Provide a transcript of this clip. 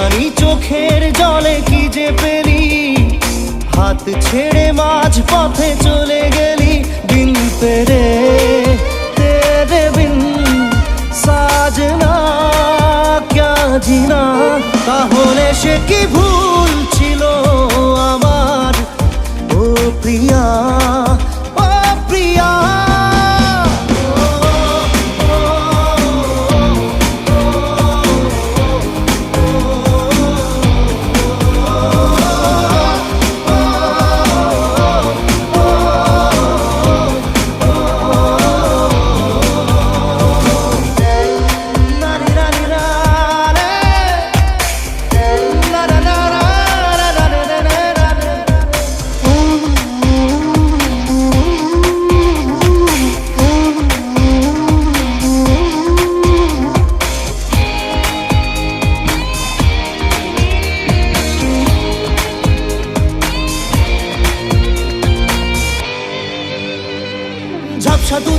জানি চোখের জলে কি যে পেলি, হাত ছেড়ে মাঝ পথে চলে গেলি। বিন তেরে তেরে বিন সাজনা ক্যা জিনা। তাহলে সে কি ভুল ছিল আমার, ও প্রিয়া ও প্রিয়া। ঝাপসা দু